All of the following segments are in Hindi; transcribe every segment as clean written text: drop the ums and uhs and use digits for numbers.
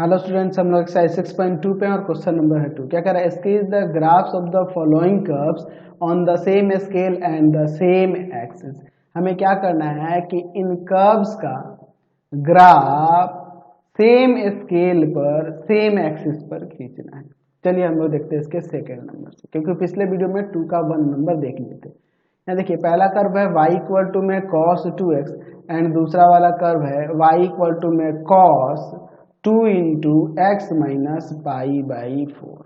हेलो स्टूडेंट्स, हम लोग एक्सरसाइज 6.2 पे हैं और क्वेश्चन नंबर है 2। क्या कह रहा है? Sketch the graphs of the following curves on the same scale and the same axis. हमें क्या करना है कि इन कर्व्स का ग्राफ सेम स्केल पर सेम एक्सिस पर खींचना है। चलिए हम लोग देखते हैं इसके सेकेंड नंबर से, क्योंकि पिछले वीडियो में 2 का 1 नंबर देख लिए थे। यहाँ देखिए पहला कर्व है y इक्वल टू में cos 2x एंड दूसरा वाला कर्व है y इक्वल टू में cos 2 into x minus pi by 4।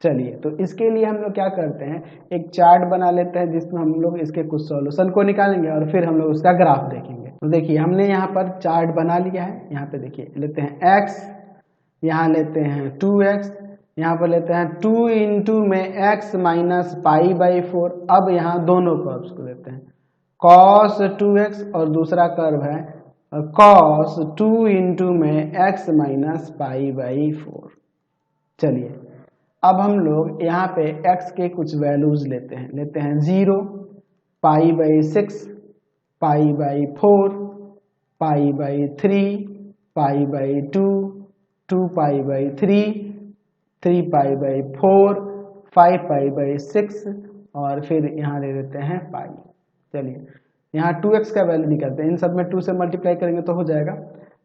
चलिए तो इसके लिए हम लोग क्या करते हैं, एक चार्ट बना लेते हैं जिसमें हम लोग इसके कुछ सॉल्यूशन को निकालेंगे और फिर हम लोग उसका ग्राफ देखेंगे। तो देखिए हमने यहाँ पर चार्ट बना लिया है। यहाँ पे देखिए लेते हैं x, यहाँ लेते हैं 2x, यहाँ पर लेते हैं 2 इंटू में x माइनस पाई बाई 4। अब यहाँ दोनों कर्व्स को लेते हैं cos 2x और दूसरा कर्व है cos 2 इंटू में x माइनस पाई बाई 4। चलिए अब हम लोग यहाँ पे x के कुछ वैल्यूज लेते हैं 0, pi by 6, pi by 4, pi by 3, pi by 2, 2 pi by 3, 3 pi by 4, 5 pi by 6 और फिर यहाँ ले लेते हैं पाई। चलिए यहाँ 2x का वैल्यू निकालते हैं, इन सब में 2 से मल्टीप्लाई करेंगे तो हो जाएगा।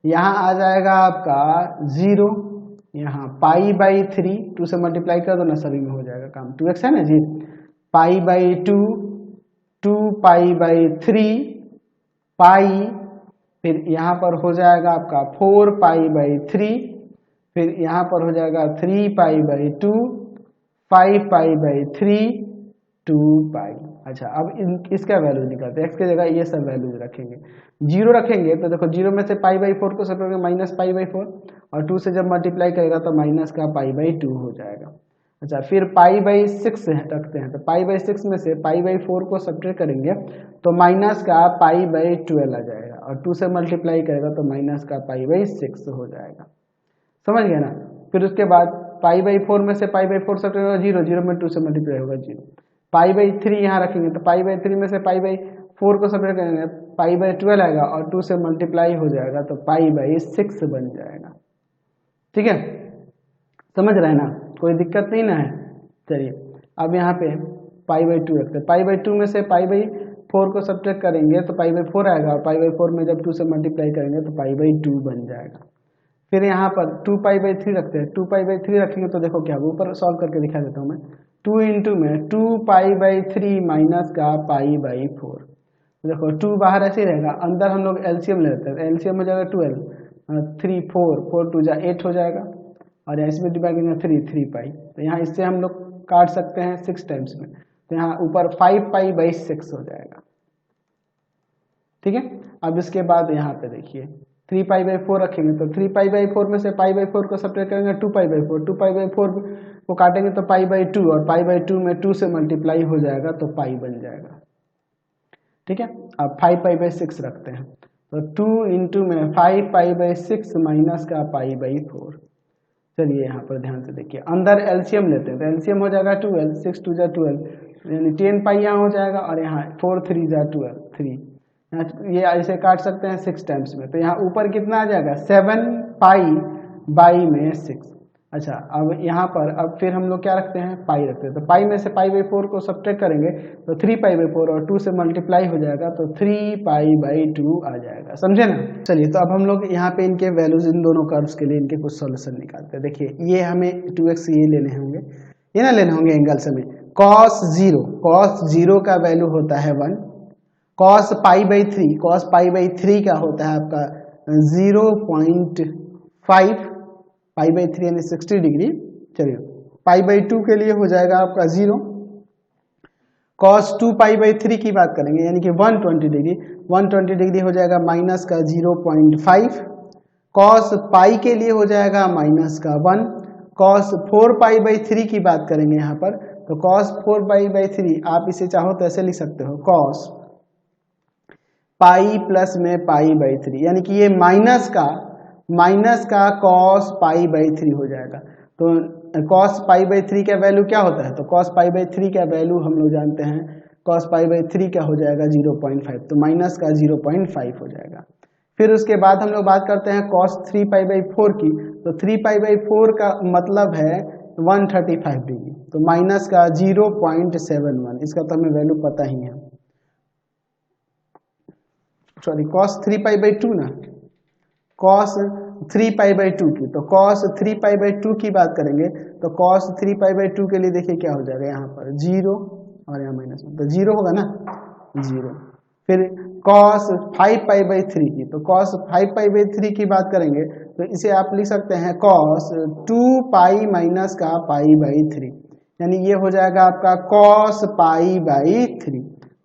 यहाँ आ जाएगा आपका 0, यहाँ पाई बाई 3, 2 से मल्टीप्लाई कर दो ना, सभी में हो जाएगा काम। 2x है ना जी, पाई बाई 2, 2 पाई बाई 3 पाई, फिर यहाँ पर हो जाएगा आपका 4 पाई बाई 3, फिर यहाँ पर हो जाएगा 3 पाई बाई 2, 5 पाई बाई 3, 2 पाई। अच्छा अब इसका वैल्यू निकालते हैं। x की जगह ये सब वैल्यूज रखेंगे। 0 रखेंगे तो देखो 0 में से पाई बाई 4 को सब्ट्रैक्ट माइनस पाई बाई 4 और 2 से जब मल्टीप्लाई करेगा तो माइनस का पाई बाई 2 हो जाएगा। अच्छा फिर पाई बाई 6 रखते हैं तो पाई बाई 6 में से पाई बाई 4 को सब्ट्रैक्ट करेंगे तो माइनस का पाई बाई 12 आ जाएगा और 2 से मल्टीप्लाई करेगा तो माइनस का पाई बाई 6 हो जाएगा। समझ गया ना? फिर उसके बाद पाई बाई 4 में से पाई बाई 4 सब्ट्रैक्ट होगा 0, 0 में 2 से मल्टीप्लाई होगा 0। पाई बाई 3 यहाँ रखेंगे तो पाई बाई 3 में से पाई बाई 4 को सब्ट्रैक्ट करेंगे, पाई बाई 12 आएगा और 2 से मल्टीप्लाई हो जाएगा तो पाई बाई 6 बन जाएगा। ठीक है, समझ रहे हैं ना? कोई दिक्कत नहीं ना है। चलिए अब यहाँ पे पाई बाई 2 रखते हैं, पाई बाई 2 में से पाई बाई 4 को सब्ट्रैक्ट करेंगे तो पाई बाई 4 आएगा और पाई बाई 4 में जब 2 से मल्टीप्लाई करेंगे तो पाई बाई 2 बन जाएगा। फिर यहाँ पर 2 पाई बाई 3 रखते हैं, 2 पाई बाई 3 रखेंगे तो देखो क्या, ऊपर सॉल्व करके दिखा देता हूँ मैं। 2 इंटू में 2 पाई बाई 3 माइनस का पाई बाई 4। देखो 2 बाहर ऐसे ही रहेगा, अंदर हम लोग एलसीएम ले लेते हैं। एलसीएम हो जाएगा 12, 3 4, 4 2 जा 8 हो जाएगा और इसमें डिवाइड करेंगे 3 पाई। तो यहाँ इससे हम लोग काट सकते हैं 6 टाइम्स में, तो यहाँ ऊपर 5 पाई बाई 6 हो जाएगा। ठीक है, अब इसके बाद यहाँ पे देखिए 3 पाई बाई 4 रखेंगे तो 3 पाई बाई 4 में से पाई बाई 4 को सब्ट्रैक्ट करेंगे 2 पाई बाई 4, 2 पाई बाई 4 को काटेंगे तो पाई बाई 2 और पाई बाई 2 में 2 से मल्टीप्लाई हो जाएगा तो पाई बन जाएगा। ठीक है, अब 5 पाई बाई 6 रखते हैं तो 2 इंटू में 5 पाई बाई 6 माइनस का पाई बाई 4। चलिए यहाँ पर ध्यान से देखिए, अंदर एलसीएम लेते हैं तो एलसीएम हो जाएगा 12, 6 2 जा 12 यानी 10 पाई यहाँ हो जाएगा और यहाँ 4 3 जा 12, 3 ये ऐसे काट सकते हैं 6 टाइम्स में। तो यहाँ ऊपर कितना आ जाएगा 7 पाई बाई में 6। अच्छा अब यहाँ पर अब फिर हम लोग क्या रखते हैं, पाई रखते हैं तो पाई में से पाई बाई 4 को सब्ट्रैक्ट करेंगे तो 3 पाई बाई 4 और 2 से मल्टीप्लाई हो जाएगा तो 3 पाई बाई 2 आ जाएगा। समझे ना? चलिए तो अब हम लोग यहाँ पे इनके वैल्यूज इन दोनों कर्व्स के लिए इनके कुछ सॉल्यूशन निकालते हैं। देखिए ये हमें 2x ये लेने होंगे, ये ना लेने होंगे एंगल्स में। cos 0 का वैल्यू होता है 1, cos pi by 3, cos pi by 3 का होता है आपका 0.5, पाई बाई 3 यानी 60 डिग्री। चलिए पाई बाई 2 के लिए हो जाएगा आपका 0। cos 2 पाई बाई 3 की बात करेंगे यानी कि 120 डिग्री, 120 डिग्री हो जाएगा माइनस का 0.5। cos पाई के लिए हो जाएगा माइनस का 1। cos 4 पाई बाई 3 की बात करेंगे यहाँ पर तो cos 4 पाई बाई 3 आप इसे चाहो तो ऐसे लिख सकते हो, cos पाई प्लस में पाई बाई 3 यानी कि ये माइनस का cos पाई बाई 3 हो जाएगा। तो cos पाई बाई 3 का वैल्यू क्या होता है, तो cos पाई बाई 3 का वैल्यू हम लोग जानते हैं, cos पाई बाई 3 का हो जाएगा 0.5, तो माइनस का 0.5 हो जाएगा। फिर उसके बाद हम लोग बात करते हैं cos 3 पाई बाई 4 की, तो 3π/4 का मतलब है 135 डिग्री, तो माइनस का 0.71, इसका तो हमें वैल्यू पता ही है। सॉरी cos 3π/2 ना, cos 3π/2 की, तो cos 3π/2 की बात करेंगे तो cos 3π/2 के लिए देखिए क्या हो जाएगा, यहाँ पर 0 और यहाँ -1, तो 0 होगा ना, 0। फिर cos 5π/3 की, तो cos 5π/3 की बात करेंगे तो इसे आप लिख सकते हैं cos 2π माइनस का π/3, यानी ये हो जाएगा आपका cos π/3।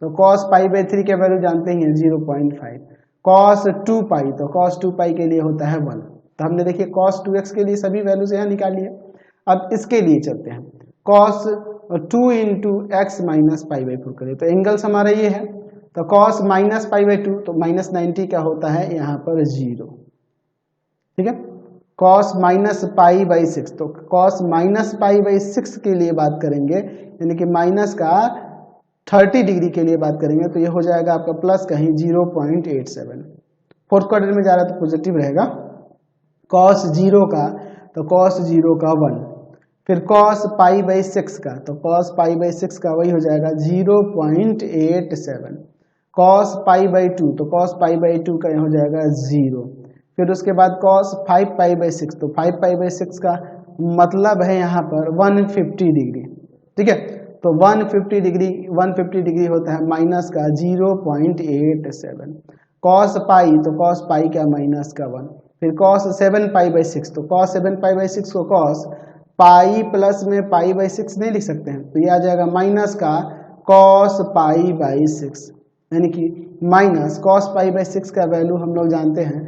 तो cos π/3 के वैल्यू जानते ही हैं 0.5। cos 2π, तो cos 2π के लिए होता है 1। तो हमने देखिए cos 2x के लिए सभी वैल्यूज यहाँ निकाली है। अब इसके लिए चलते हैं, cos 2 × x माइनस π/4 करें तो एंगल्स हमारा ये है, तो cos -π/2 तो -90 का होता है यहाँ पर 0, ठीक है। cos -π/6, तो cos -π/6 के लिए बात करेंगे, यानी कि माइनस का 30 डिग्री के लिए बात करेंगे तो ये हो जाएगा आपका प्लस कहीं 0.87। फोर्थ क्वाड्रेंट में जा रहा है तो पॉजिटिव रहेगा। cos 0 का, तो cos 0 का 1, फिर cos π/6 का, तो cos π/6 का वही हो जाएगा 0.87। cos π/2, तो cos π/2 का हो जाएगा 0। फिर उसके बाद cos 5π/6, तो 5π/6 का मतलब है यहाँ पर 150 डिग्री, ठीक है। तो 150 डिग्री होता है माइनस का 0.87। cos π, तो cos π का माइनस का 1। फिर cos 7π/6, तो cos 7π/6 को cos पाई प्लस में π/6 नहीं लिख सकते हैं, तो ये आ जाएगा माइनस का cos π/6, यानी कि माइनस cos π/6 का वैल्यू हम लोग जानते हैं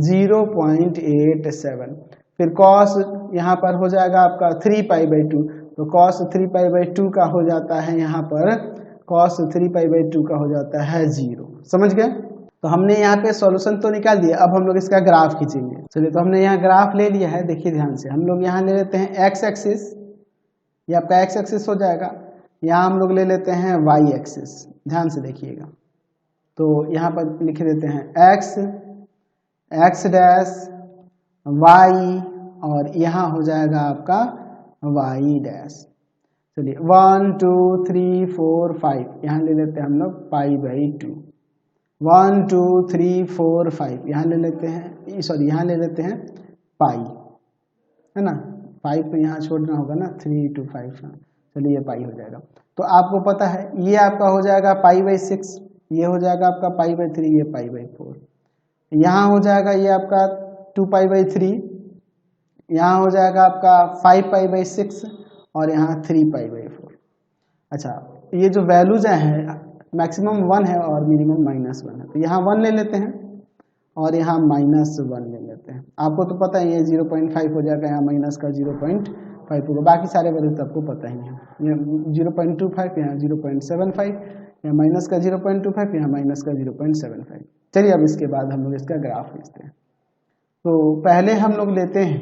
0.87। फिर cos यहाँ पर हो जाएगा आपका 3π/2, तो cos 3π/2 का हो जाता है यहाँ पर cos 3π/2 का हो जाता है 0। समझ गए? तो हमने यहाँ पे सॉल्यूशन तो निकाल दिया, अब हम लोग इसका ग्राफ खींचेंगे। चलिए, तो हमने यहाँ ग्राफ ले लिया है, देखिए ध्यान से। हम लोग यहाँ ले लेते हैं x एक्सिस, ये आपका x एक्सिस हो जाएगा। यहाँ हम लोग ले लेते हैं y एक्सिस, ध्यान से देखिएगा। तो यहाँ पर लिख देते हैं x, x डैश, y, और यहाँ हो जाएगा आपका y डैश। चलिए 1 2 3 4 5, यहाँ ले लेते हैं हम लोग π/2। 1 2 3 4 5 यहाँ ले लेते हैं, सॉरी यहाँ ले लेते हैं पाई, है ना। 5 को यहाँ छोड़ना होगा ना, 3 2 5, चलिए ये पाई हो जाएगा। तो आपको पता है ये आपका हो जाएगा π/6, ये हो जाएगा आपका π/3, ये π/4। यहाँ हो जाएगा ये आपका 2π/3, यहाँ हो जाएगा आपका 5π/6 और यहाँ 3π/4। अच्छा, ये जो वैल्यूज हैं मैक्सिमम 1 है और मिनिमम -1 है, तो यहाँ 1 ले लेते हैं और यहाँ -1 ले लेते हैं। आपको तो पता ही है 0.5 हो जाएगा, यहाँ माइनस का 0.5 होगा, बाकी सारे वैल्यू तो आपको पता ही है। यहाँ 0.25, यहाँ 0.75, यहाँ माइनस का 0.25, यहाँ माइनस का 0.75। चलिए अब इसके बाद हम लोग इसका ग्राफ खींचते हैं। तो पहले हम लोग लेते हैं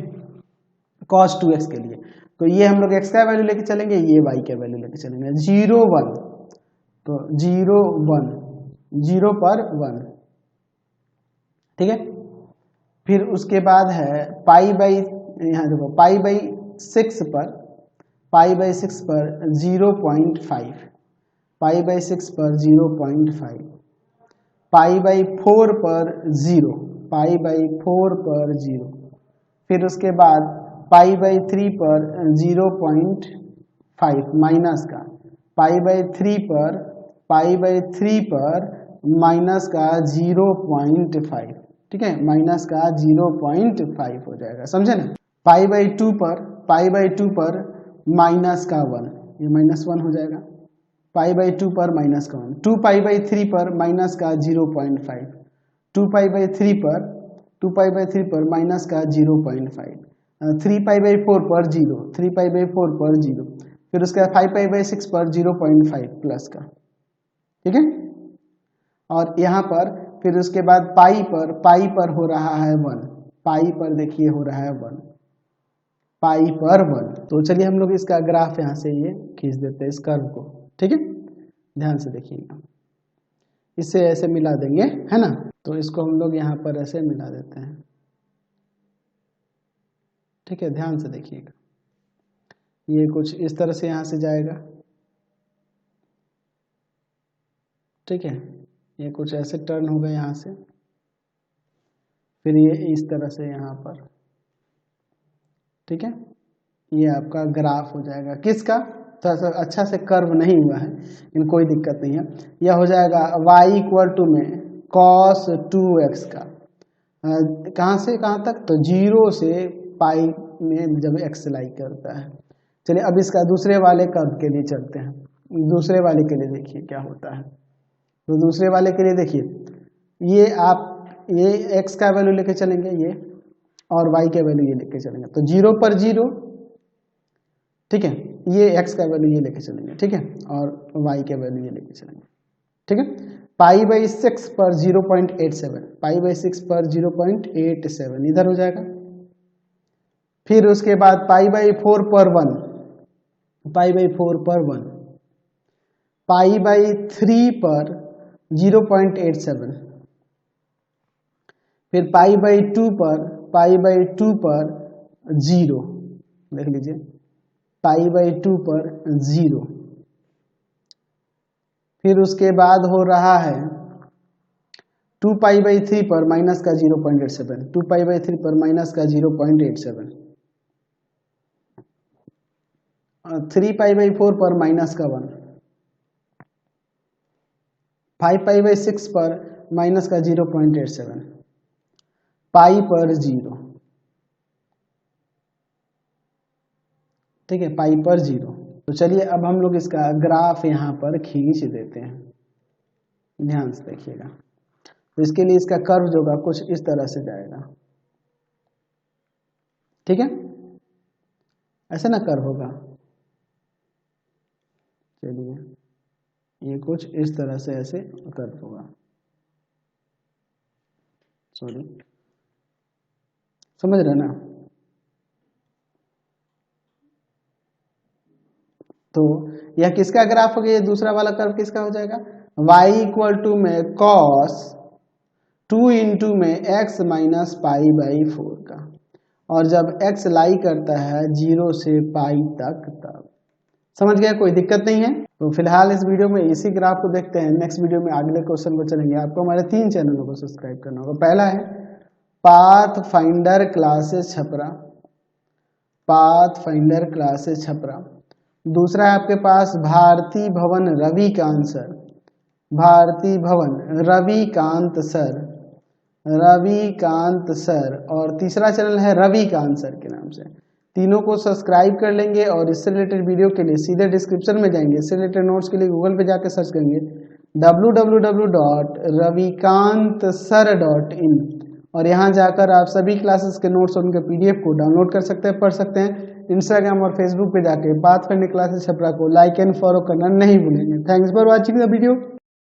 cos 2x के लिए, तो ये हम लोग x का वैल्यू लेके चलेंगे, ये y का वैल्यू लेके चलेंगे। 0 1, तो 0 1, 0 पर 1, ठीक है। फिर उसके बाद है यहाँ देखो π/6 पर, π/6 पर 0.5, π/6 पर 0.5, π/4 पर 0, π/4 पर 0। फिर उसके बाद π/3 पर 0.5 माइनस का, π/3 पर माइनस का 0.5, ठीक है, माइनस का 0.5 हो जाएगा, समझे ना। π/2 पर माइनस का 1, ये -1 हो जाएगा। π/2 पर माइनस का 1। 2π/3 पर माइनस का 0.5, 2π/3 पर माइनस का 0.5, 3π/4 पर 0, 3π/4 पर 0। फिर उसके बाद 5π/6 पर 0.5 प्लस का, ठीक है। और यहाँ पर फिर उसके बाद पाई पर हो रहा है 1, पाई पर देखिए हो रहा है 1, पाई पर 1। तो चलिए हम लोग इसका ग्राफ यहाँ से ये खींच देते हैं इस कर्व को, ठीक है। ध्यान से देखिएगा, इससे ऐसे मिला देंगे, है ना। तो इसको हम लोग यहाँ पर ऐसे मिला देते हैं, ठीक है, ध्यान से देखिएगा। ये कुछ इस तरह से यहाँ से जाएगा, ठीक है, ये कुछ ऐसे टर्न होगा यहाँ से, फिर ये इस तरह से यहाँ पर, ठीक है। ये आपका ग्राफ हो जाएगा किसका, थोड़ा सा अच्छा से कर्व नहीं हुआ है लेकिन कोई दिक्कत नहीं है। यह हो जाएगा y इक्वल टू में cos 2x का, कहाँ से कहाँ तक, तो 0 से पाई में जब x लाई करता है। चलिए अब इसका दूसरे वाले कर्व के लिए चलते हैं, दूसरे वाले के लिए देखिए क्या होता है। तो दूसरे वाले के लिए देखिए, ये आप ये x का वैल्यू लेके चलेंगे ये, और y के वैल्यू ये लेके चलेंगे, तो 0 पर 0, ठीक है, ये x का वैल्यू ये लेके चलेंगे, ठीक है, और y के वैल्यू ये लेके चलेंगे, ठीक है। पाई बाई 6 पर 0.87, पाई बाई 6 पर 0.87 इधर हो जाएगा। फिर उसके बाद पाई बाई 4 पर 1, पाई बाई 4 पर 1, पाई बाई 3 पर 0.87, फिर पाई बाई 2 पर, पाई बाई 2 पर 0, देख लीजिए, पाई बाई 2 पर 0। फिर उसके बाद हो रहा है 2 पाई बाई 3 पर माइनस का 0.87, 2 पाई बाई 3 पर माइनस का 0.87, 3 पाई बाई 4 पर माइनस का 1, 5 पाई बाई 6 पर माइनस का 0.87, पाई पर 0, ठीक है, पाई पर 0। तो चलिए अब हम लोग इसका ग्राफ यहाँ पर खींच देते हैं, ध्यान से देखिएगा। तो इसके लिए इसका कर्व जो होगा कुछ इस तरह से जाएगा, ठीक है, ऐसे ना कर्व होगा। चलिए ये कुछ इस तरह से ऐसे कर्व होगा, सॉरी, समझ रहे ना। तो यह किसका ग्राफ हो गया, ये दूसरा वाला कर्व किसका हो जाएगा, y इक्वल टू में cos 2 इंटू में x माइनस पाई बाई 4 का, और जब x लाई करता है 0 से पाई तक तब। समझ गया, कोई दिक्कत नहीं है। तो फिलहाल इस वीडियो में इसी ग्राफ को देखते हैं, नेक्स्ट वीडियो में अगले क्वेश्चन को चलेंगे। आपको हमारे 3 चैनलों को सब्सक्राइब करना होगा। पहला है path finder classes Chhapra, path finder classes Chhapra. दूसरा है आपके पास भारती भवन रविकांत सर, भारती भवन रविकांत सर, रविकांत सर। और तीसरा चैनल है रविकांत सर के नाम से। तीनों को सब्सक्राइब कर लेंगे और इससे रिलेटेड वीडियो के लिए सीधे डिस्क्रिप्शन में जाएंगे। इससे रिलेटेड नोट्स के लिए गूगल पे जाकर सर्च करेंगे www.ravikantsar.in, और यहाँ जाकर आप सभी क्लासेस के नोट्स और उनके PDF को डाउनलोड कर सकते हैं, पढ़ सकते हैं। इंस्टाग्राम और फेसबुक पे जाके पाथ फाइंडर क्लासेस छपरा को लाइक एंड फॉलो करना नहीं भूलेंगे। Thanks for watching the video.